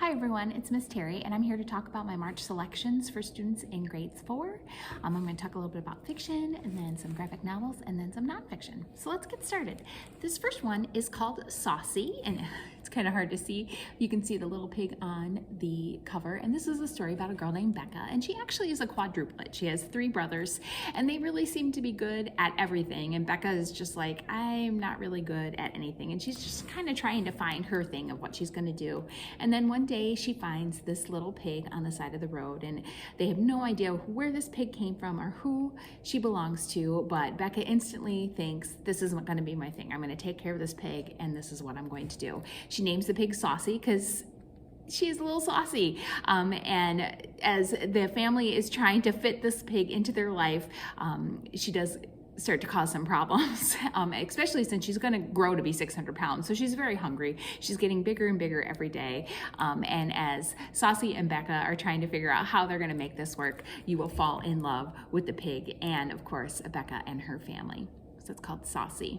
Hi everyone, it's Miss Terry and I'm here to talk about my March selections for students in grades 4. I'm going to talk a little bit about fiction and then some graphic novels and then some nonfiction. So let's get started. This first one is called Saucy and it's kind of hard to see. You can see the little pig on the cover, and this is a story about a girl named Becca, and she actually is a quadruplet. She has 3 brothers and they really seem to be good at everything, and Becca is just like, I'm not really good at anything, and she's just kind of trying to find her thing of what she's going to do. And then one day she finds this little pig on the side of the road, and they have no idea where this pig came from or who she belongs to, but Becca instantly thinks, this isn't going to be my thing. I'm going to take care of this pig and this is what I'm going to do. She names the pig Saucy because she's a little saucy, and as the family is trying to fit this pig into their life, she does start to cause some problems, especially since she's going to grow to be 600 pounds. So she's very hungry. She's getting bigger and bigger every day. And as Saucy and Becca are trying to figure out how they're going to make this work, you will fall in love with the pig and, of course, Becca and her family. So it's called Saucy.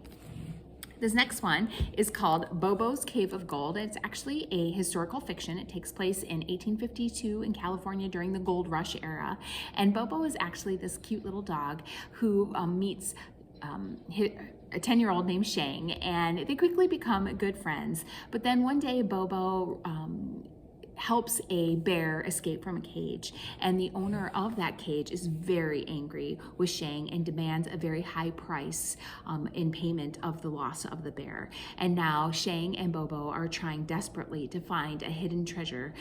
This next one is called Bobo's Cave of Gold. It's actually a historical fiction. It takes place in 1852 in California during the gold rush era. And Bobo is actually this cute little dog who meets a 10-year-old named Shang, and they quickly become good friends. But then one day Bobo helps a bear escape from a cage, and the owner of that cage is very angry with Shang and demands a very high price in payment of the loss of the bear. And now Shang and Bobo are trying desperately to find a hidden treasure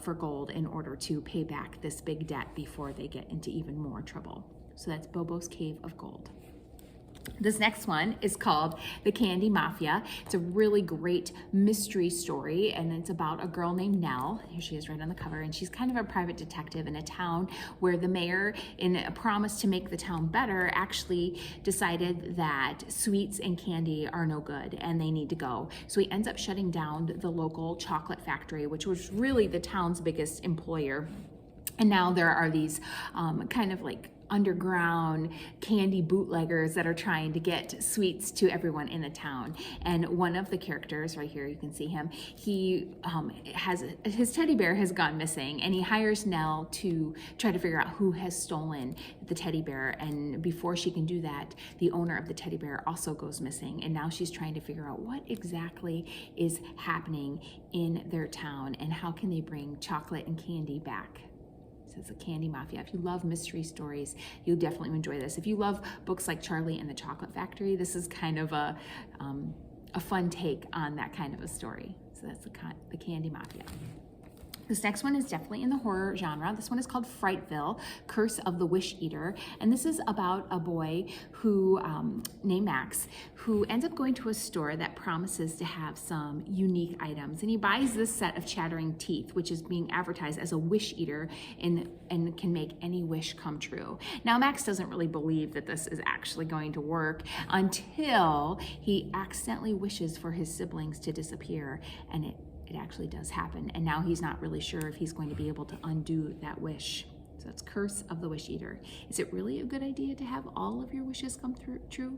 for gold in order to pay back this big debt before they get into even more trouble. So that's Bobo's Cave of Gold. This next one is called The Candy Mafia. It's a really great mystery story, and it's about a girl named Nell. Here she is right on the cover, and she's kind of a private detective in a town where the mayor, in a promise to make the town better, actually decided that sweets and candy are no good and they need to go. So he ends up shutting down the local chocolate factory, which was really the town's biggest employer. And now there are these kind of like underground candy bootleggers that are trying to get sweets to everyone in the town. And one of the characters right here, you can see him, he his teddy bear has gone missing, and he hires Nell to try to figure out who has stolen the teddy bear. And before she can do that, the owner of the teddy bear also goes missing, and now she's trying to figure out what exactly is happening in their town and how can they bring chocolate and candy back. It's a Candy Mafia. If you love mystery stories, you'll definitely enjoy this. If you love books like Charlie and the Chocolate Factory, this is kind of a fun take on that kind of a story. So that's the Candy Mafia. This next one is definitely in the horror genre. This one is called Frightville, Curse of the Wish Eater. And this is about a boy who, named Max, who ends up going to a store that promises to have some unique items. And he buys this set of chattering teeth, which is being advertised as a wish eater and can make any wish come true. Now, Max doesn't really believe that this is actually going to work until he accidentally wishes for his siblings to disappear, and it actually does happen. And now he's not really sure if he's going to be able to undo that wish. So that's Curse of the Wish Eater. Is it really a good idea to have all of your wishes come true?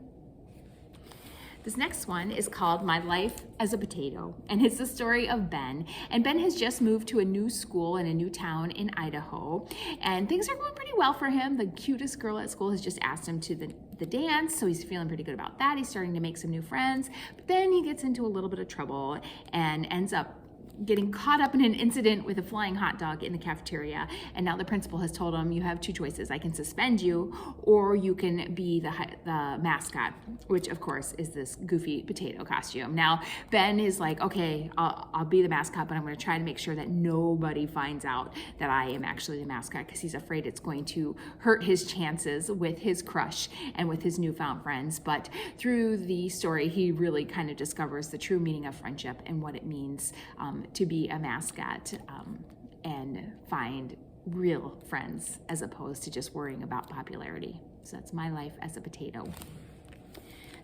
This next one is called My Life as a Potato, and it's the story of Ben. And Ben has just moved to a new school in a new town in Idaho, and things are going pretty well for him. The cutest girl at school has just asked him to the dance, so he's feeling pretty good about that. He's starting to make some new friends, but then he gets into a little bit of trouble and ends up getting caught up in an incident with a flying hot dog in the cafeteria. And now the principal has told him, you have 2 choices. I can suspend you, or you can be the mascot, which of course is this goofy potato costume. Now Ben is like, okay, I'll be the mascot, but I'm going to try to make sure that nobody finds out that I am actually the mascot, because he's afraid it's going to hurt his chances with his crush and with his newfound friends. But through the story, he really kind of discovers the true meaning of friendship and what it means to be a mascot and find real friends as opposed to just worrying about popularity. So that's My Life as a Potato.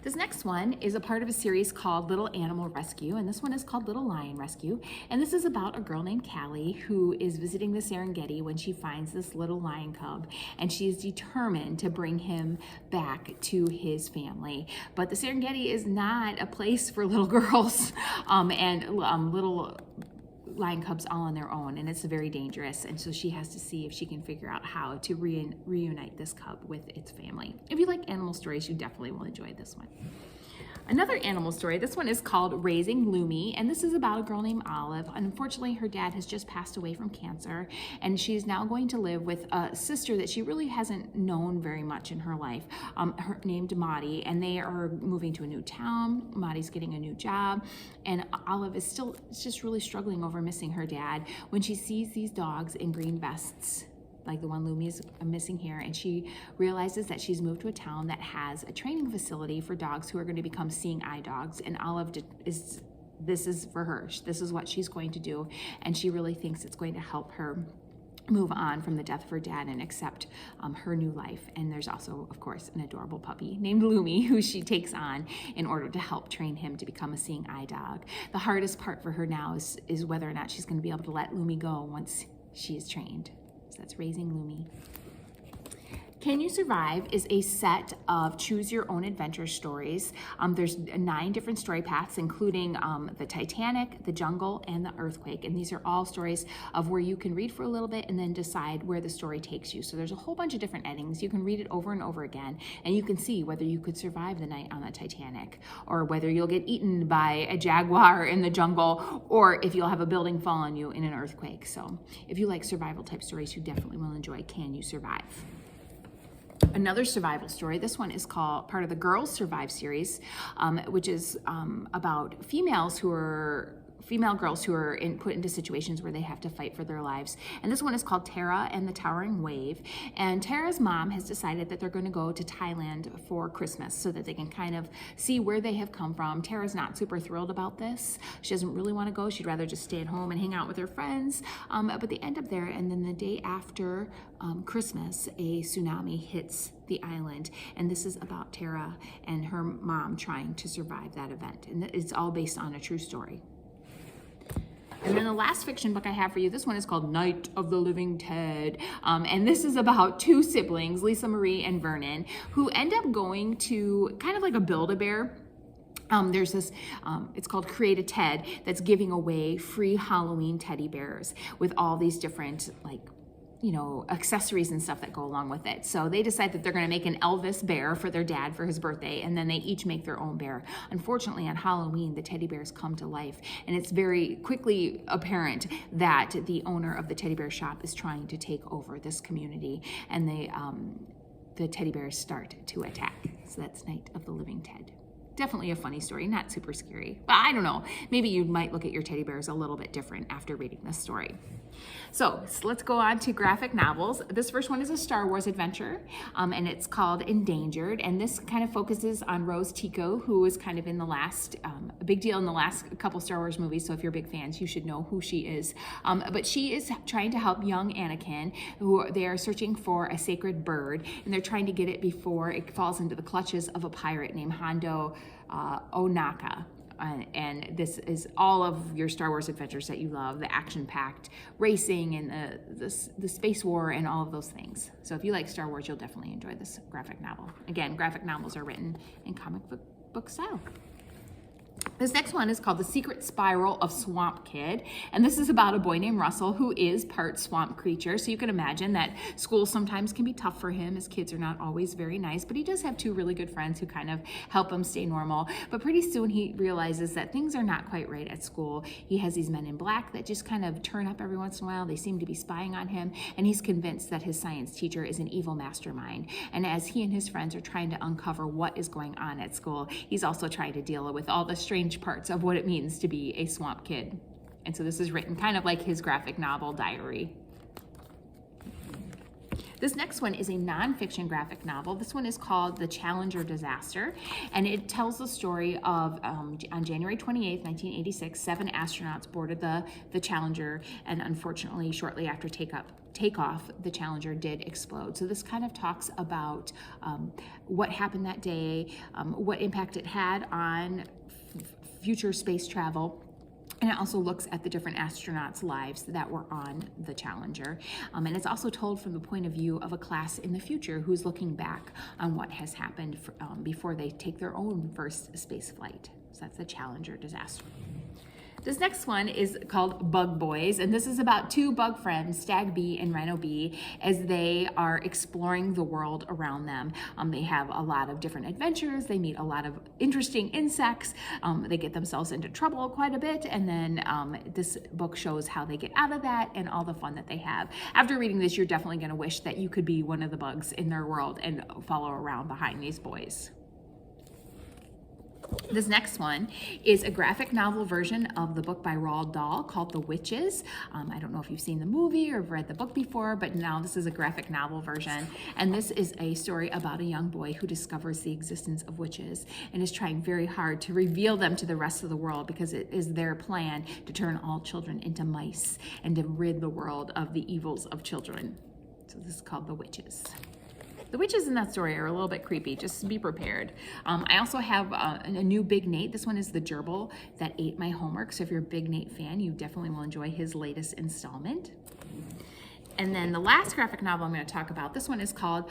This next one is a part of a series called Little Animal Rescue, and this one is called Little Lion Rescue. And this is about a girl named Callie who is visiting the Serengeti when she finds this little lion cub, and she is determined to bring him back to his family. But the Serengeti is not a place for little girls and little lion cubs all on their own, and it's very dangerous. And so she has to see if she can figure out how to reunite this cub with its family. If you like animal stories, you definitely will enjoy this one. Another animal story, this one is called Raising Lumi, and this is about a girl named Olive. Unfortunately, her dad has just passed away from cancer, and she's now going to live with a sister that she really hasn't known very much in her life, named Maudie, and they are moving to a new town. Maudie's getting a new job, and Olive is still just really struggling over missing her dad when she sees these dogs in green vests, like the one Lumi is missing here, and she realizes that she's moved to a town that has a training facility for dogs who are going to become seeing eye dogs, and Olive this is for her. This is what she's going to do, and she really thinks it's going to help her move on from the death of her dad and accept her new life. And there's also, of course, an adorable puppy named Lumi who she takes on in order to help train him to become a seeing eye dog. The hardest part for her now is whether or not she's going to be able to let Lumi go once she is trained. So that's Raising Lumi. Can You Survive is a set of choose your own adventure stories. There's 9 different story paths, including the Titanic, the jungle, and the earthquake. And these are all stories of where you can read for a little bit and then decide where the story takes you. So there's a whole bunch of different endings. You can read it over and over again, and you can see whether you could survive the night on the Titanic, or whether you'll get eaten by a jaguar in the jungle, or if you'll have a building fall on you in an earthquake. So if you like survival type stories, you definitely will enjoy Can You Survive. Another survival story, this one is called part of the Girls Survive series, which is about female girls who are put into situations where they have to fight for their lives. And this one is called Tara and the Towering Wave. And Tara's mom has decided that they're going to go to Thailand for Christmas so that they can kind of see where they have come from. Tara's not super thrilled about this. She doesn't really want to go. She'd rather just stay at home and hang out with her friends. But they end up there, and then the day after Christmas, a tsunami hits the island. And this is about Tara and her mom trying to survive that event. And it's all based on a true story. And then the last fiction book I have for you, this one is called Night of the Living Ted. And this is about 2 siblings, Lisa Marie and Vernon, who end up going to kind of like a Build-A-Bear. There's this, it's called Create a Ted, that's giving away free Halloween teddy bears with all these different, like, accessories and stuff that go along with it. So they decide that they're going to make an Elvis bear for their dad for his birthday, and then they each make their own bear. Unfortunately, on Halloween, the teddy bears come to life, and it's very quickly apparent that the owner of the teddy bear shop is trying to take over this community, and the teddy bears start to attack. So that's Night of the Living Ted. Definitely a funny story, not super scary. But I don't know, maybe you might look at your teddy bears a little bit different after reading this story. So let's go on to graphic novels. This first one is a Star Wars adventure, and it's called Endangered. And this kind of focuses on Rose Tico, who was kind of in the last, a big deal in the last couple Star Wars movies. So if you're big fans, you should know who she is. But she is trying to help young Anakin, who they are searching for a sacred bird, and they're trying to get it before it falls into the clutches of a pirate named Hondo Ohnaka. And this is all of your Star Wars adventures that you love, the action-packed racing and the space war and all of those things. So if you like Star Wars, you'll definitely enjoy this graphic novel. Again, graphic novels are written in comic book style. This next one is called The Secret Spiral of Swamp Kid, and this is about a boy named Russell who is part swamp creature. So you can imagine that school sometimes can be tough for him, as kids are not always very nice, but he does have 2 really good friends who kind of help him stay normal. But pretty soon he realizes that things are not quite right at school. He has these men in black that just kind of turn up every once in a while. They seem to be spying on him, and he's convinced that his science teacher is an evil mastermind. And as he and his friends are trying to uncover what is going on at school, he's also trying to deal with all the strange parts of what it means to be a swamp kid. And so this is written kind of like his graphic novel diary. This next one is a nonfiction graphic novel. This one is called The Challenger Disaster, and it tells the story of on January 28th, 1986, 7 astronauts boarded the Challenger, and unfortunately, shortly after takeoff, the Challenger did explode. So this kind of talks about what happened that day, what impact it had on future space travel, and it also looks at the different astronauts' lives that were on the Challenger. And it's also told from the point of view of a class in the future who's looking back on what has happened before they take their own first space flight. So that's the Challenger disaster. This next one is called Bug Boys, and this is about two bug friends, Stag B and Rhino B, as they are exploring the world around them. They have a lot of different adventures, they meet a lot of interesting insects, they get themselves into trouble quite a bit, and then this book shows how they get out of that and all the fun that they have. After reading this, you're definitely going to wish that you could be one of the bugs in their world and follow around behind these boys. This next one is a graphic novel version of the book by Roald Dahl called The Witches. I don't know if you've seen the movie or read the book before, but now this is a graphic novel version. And this is a story about a young boy who discovers the existence of witches and is trying very hard to reveal them to the rest of the world, because it is their plan to turn all children into mice and to rid the world of the evils of children. So this is called The Witches. The witches in that story are a little bit creepy, just be prepared. I also have a new Big Nate. This one is The Gerbil That Ate My Homework. So if you're a Big Nate fan, you definitely will enjoy his latest installment. And then the last graphic novel I'm going to talk about, this one is called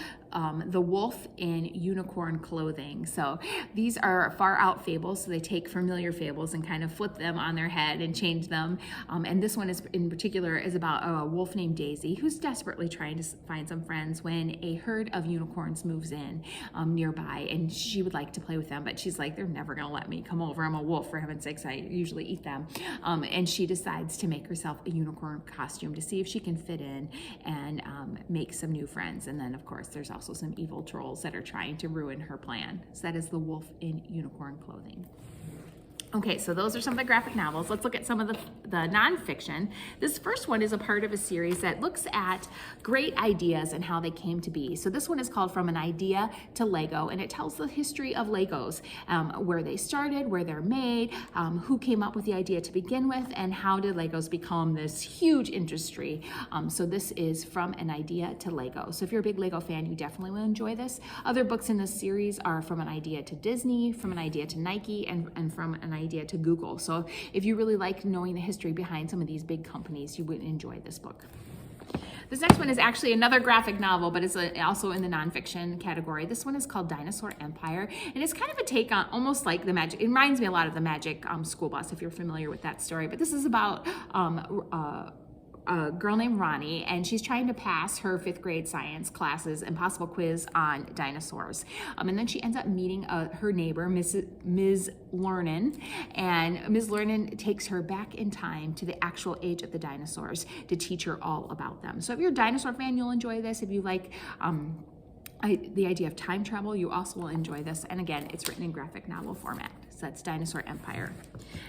The Wolf in Unicorn Clothing. So these are far out fables, so they take familiar fables and kind of flip them on their head and change them. And this one is in particular is about a wolf named Daisy who's desperately trying to find some friends when a herd of unicorns moves in nearby, and she would like to play with them, but she's like, they're never going to let me come over. I'm a wolf, for heaven's sakes, I usually eat them. And she decides to make herself a unicorn costume to see if she can fit in and make some new friends. And then of course there's also some evil trolls that are trying to ruin her plan. So that is The Wolf in Unicorn Clothing. Okay, so those are some of the graphic novels. Let's look at some of the nonfiction. This first one is a part of a series that looks at great ideas and how they came to be. So this one is called From an Idea to Lego, and it tells the history of Legos, where they started, where they're made, who came up with the idea to begin with, and how did Legos become this huge industry. So this is From an Idea to Lego. So if you're a big Lego fan, you definitely will enjoy this. Other books in this series are From an Idea to Disney, From an Idea to Nike, and From an Idea to Google. So if you really like knowing the history behind some of these big companies, you would enjoy this book. This next one is actually another graphic novel, but it's also in the nonfiction category. This one is called Dinosaur Empire, and it's kind of a take on almost like the Magic. It reminds me a lot of the Magic School Bus, if you're familiar with that story. But this is about a girl named Ronnie, and she's trying to pass her 5th grade science classes impossible quiz on dinosaurs. And then she ends up meeting her neighbor, Ms. Lernan, and Ms. Lernan takes her back in time to the actual age of the dinosaurs to teach her all about them. So if you're a dinosaur fan, you'll enjoy this. If you like the idea of time travel, you also will enjoy this. And again, it's written in graphic novel format. So that's Dinosaur Empire.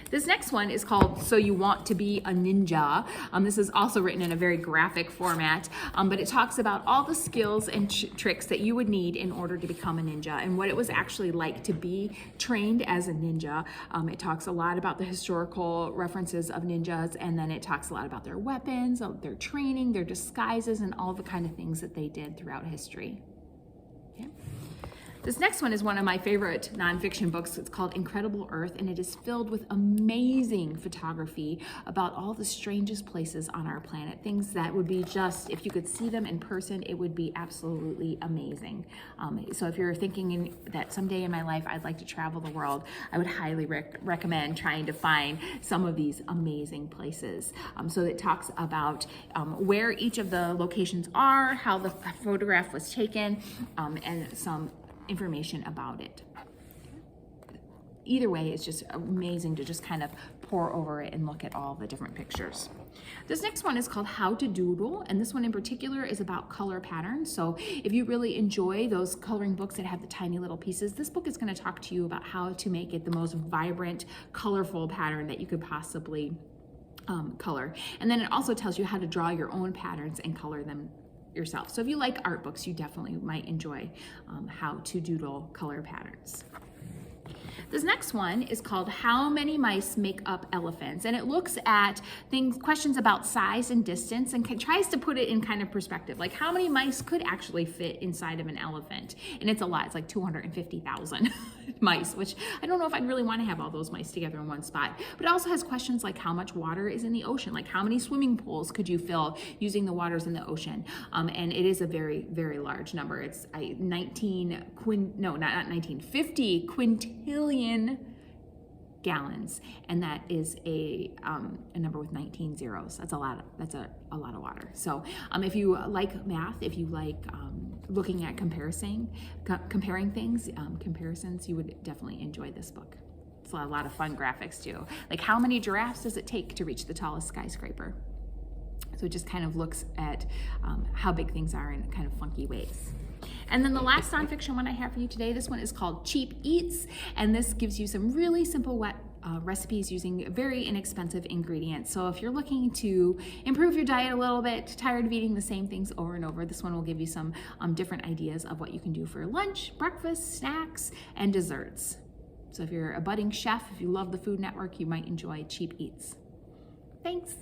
This next one is called So You Want to Be a Ninja. This is also written in a very graphic format, but it talks about all the skills and tricks that you would need in order to become a ninja and what it was actually like to be trained as a ninja. It talks a lot about the historical references of ninjas, and then it talks a lot about their weapons, their training, their disguises, and all the kind of things that they did throughout history. Okay. This next one is one of my favorite nonfiction books. It's called Incredible Earth, and it is filled with amazing photography about all the strangest places on our planet. Things that would be just, if you could see them in person, it would be absolutely amazing. So if you're thinking that someday in my life I'd like to travel the world, I would highly recommend trying to find some of these amazing places. So it talks about where each of the locations are, how the photograph was taken, and some information about it. Either way, it's just amazing to just kind of pore over it and look at all the different pictures. This next one is called How to Doodle, and this one in particular is about color patterns. So if you really enjoy those coloring books that have the tiny little pieces, this book is going to talk to you about how to make it the most vibrant, colorful pattern that you could possibly color. And then it also tells you how to draw your own patterns and color them yourself. So if you like art books, you definitely might enjoy How to Doodle Color Patterns. This next one is called How Many Mice Make Up Elephants, and it looks at questions about size and distance, and tries to put it in kind of perspective, like how many mice could actually fit inside of an elephant. And it's a lot. It's like 250,000 mice, which I don't know if I'd really want to have all those mice together in one spot. But it also has questions like how much water is in the ocean, like how many swimming pools could you fill using the waters in the ocean. And it is a very, very large number. It's 50 quintillion gallons, and that is a number with 19 zeros. That's a lot of water. So if you like math, if you like looking at comparing things, comparisons, you would definitely enjoy this book. It's a lot of fun graphics too. Like, how many giraffes does it take to reach the tallest skyscraper? So it just kind of looks at how big things are in kind of funky ways. And then the last nonfiction one I have for you today, this one is called Cheap Eats, and this gives you some really simple recipes using very inexpensive ingredients. So if you're looking to improve your diet a little bit, tired of eating the same things over and over, this one will give you some different ideas of what you can do for lunch, breakfast, snacks, and desserts. So if you're a budding chef, if you love the Food Network, you might enjoy Cheap Eats. Thanks.